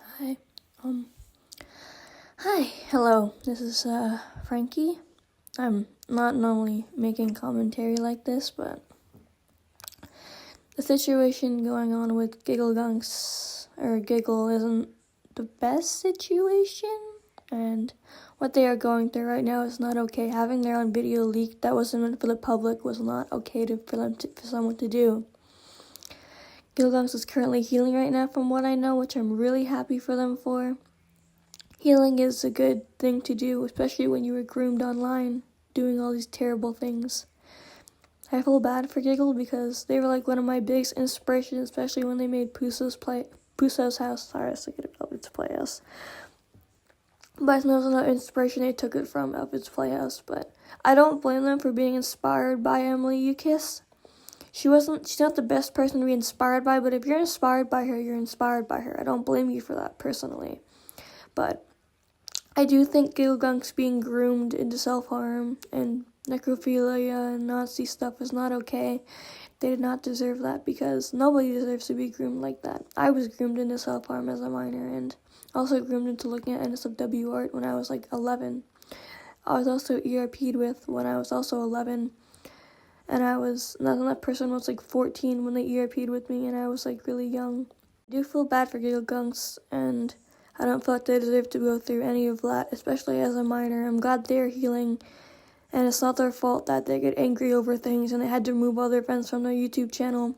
Hi. Hi. Hello. This is Frankie. I'm not normally making commentary like this, but the situation going on with Gigglegunks or Giggle isn't the best situation, and what they are going through right now is not okay. Having their own video leaked that wasn't meant for the public was not okay for someone to do. Gigglegunks is currently healing right now from what I know, which I'm really happy for them for. Healing is a good thing to do, especially when you were groomed online, doing all these terrible things. I feel bad for Giggle because they were like one of my biggest inspirations, especially when they made Puso's house. Sorry, I was thinking of Elvis Playhouse. But there was another inspiration they took it from, Elvis Playhouse. But I don't blame them for being inspired by Emily You Kiss. She's not the best person to be inspired by, but if you're inspired by her, you're inspired by her. I don't blame you for that personally. But I do think Gigglegunks being groomed into self-harm and necrophilia and Nazi stuff is not okay. They did not deserve that because nobody deserves to be groomed like that. I was groomed into self-harm as a minor and also groomed into looking at NSFW art when I was like 11. I was also ERP'd with when I was also 11. And that person was like 14 when they ERP'd with me, and I was like really young. I do feel bad for Gigglegunks, and I don't feel like they deserve to go through any of that, especially as a minor. I'm glad they're healing, and it's not their fault that they get angry over things and they had to remove all their friends from their YouTube channel.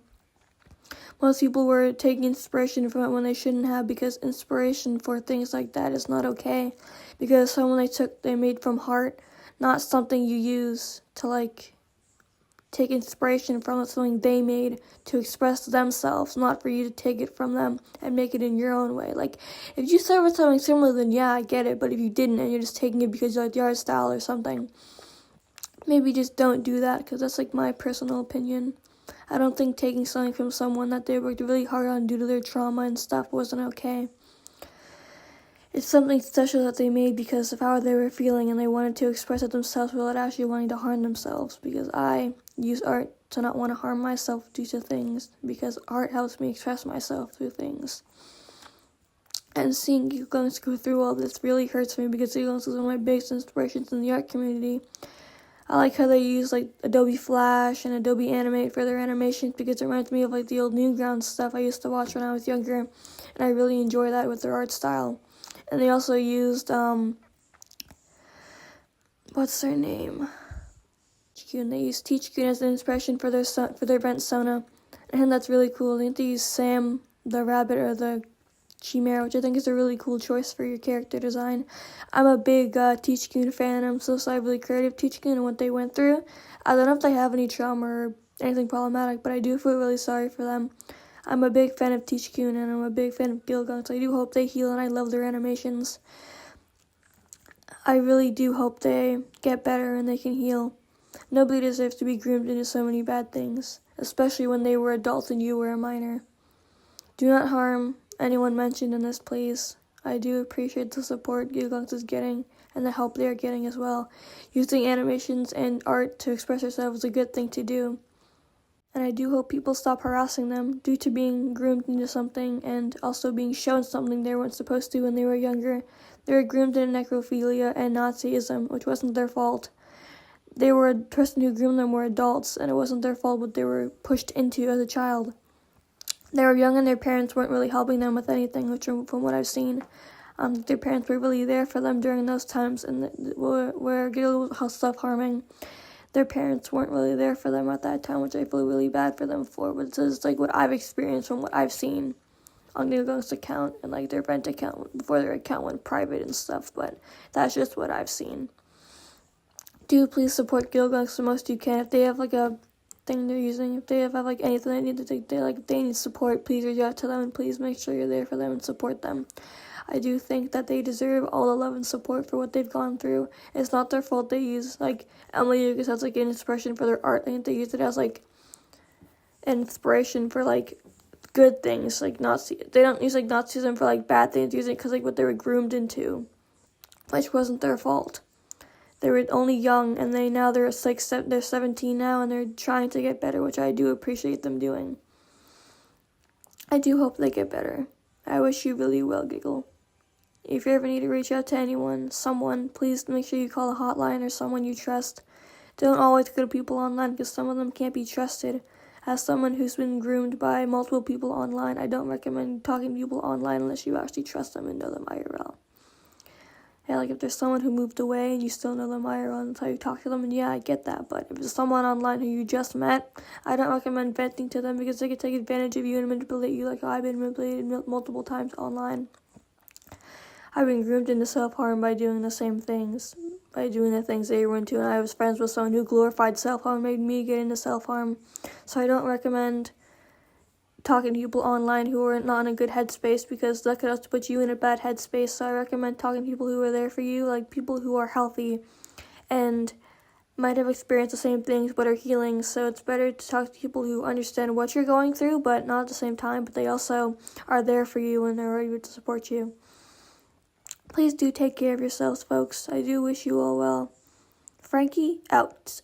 Most people were taking inspiration from it when they shouldn't have, because inspiration for things like that is not okay. Because someone they made from heart, not something you use to like take inspiration from something they made to express themselves, not for you to take it from them and make it in your own way. Like, if you start with something similar, then yeah, I get it, but if you didn't and you're just taking it because you like the art style or something, maybe just don't do that, because that's like my personal opinion. I don't think taking something from someone that they worked really hard on due to their trauma and stuff wasn't okay. It's something special that they made because of how they were feeling, and they wanted to express it themselves without actually wanting to harm themselves, because I use art to not want to harm myself due to things, because art helps me express myself through things. And seeing Gigglegunks go through all this really hurts me, because Gigglegunks is one of my biggest inspirations in the art community. I like how they use like Adobe Flash and Adobe Animate for their animations, because it reminds me of like the old Newgrounds stuff I used to watch when I was younger, and I really enjoy that with their art style. And they also used, what's their name? They used Teachkun as an inspiration for their Brent Sona. And that's really cool. I think they used Sam, the rabbit, or the chimera, which I think is a really cool choice for your character design. I'm a big Teachkun fan. I'm so really creative Teachkun and what they went through. I don't know if they have any trauma or anything problematic, but I do feel really sorry for them. I'm a big fan of Teachkun, and I'm a big fan of Gigglegunks. I do hope they heal, and I love their animations. I really do hope they get better and they can heal. Nobody deserves to be groomed into so many bad things, especially when they were adults and you were a minor. Do not harm anyone mentioned in this, please. I do appreciate the support Gigglegunks is getting and the help they are getting as well. Using animations and art to express yourself is a good thing to do. And I do hope people stop harassing them due to being groomed into something and also being shown something they weren't supposed to when they were younger. They were groomed into necrophilia and Nazism, which wasn't their fault. The person who groomed them were adults, and it wasn't their fault what they were pushed into as a child. They were young and their parents weren't really helping them with anything, which from what I've seen. Their parents were really there for them during those times, and where Giggle was self-harming. Their parents weren't really there for them at that time, which I feel really bad for them for. But this is like what I've experienced from what I've seen on Gigglegunks' account and like their Brent account before their account went private and stuff. But that's just what I've seen. Do please support Gigglegunks the most you can. If they have like a thing they're using, if they have like anything they need to take, they need support, please reach out to them and please make sure you're there for them and support them. I do think that they deserve all the love and support for what they've gone through. It's not their fault they use, like, Emily Lucas has, like, an inspiration for their art. I think they use it as, like, an inspiration for, like, good things, like, they don't use, like, Nazism for, like, bad things. They use it because, like, what they were groomed into, which wasn't their fault. They were only young, and they're 17 now, and they're trying to get better, which I do appreciate them doing. I do hope they get better. I wish you really well, Giggle. If you ever need to reach out to someone, please make sure you call a hotline or someone you trust. Don't always go to people online because some of them can't be trusted. As someone who's been groomed by multiple people online, I don't recommend talking to people online unless you actually trust them and know them IRL. Yeah, like if there's someone who moved away and you still know them IRL and that's how you talk to them, and yeah, I get that. But if it's someone online who you just met, I don't recommend venting to them because they could take advantage of you and manipulate you like I've been manipulated multiple times online. I've been groomed into self-harm by doing the same things, by doing the things they were into, and I was friends with someone who glorified self-harm, made me get into self-harm. So I don't recommend talking to people online who are not in a good headspace because that could also put you in a bad headspace. So I recommend talking to people who are there for you, like people who are healthy and might have experienced the same things but are healing. So it's better to talk to people who understand what you're going through, but not at the same time, but they also are there for you and they're ready to support you. Please do take care of yourselves, folks. I do wish you all well. Frankie, out.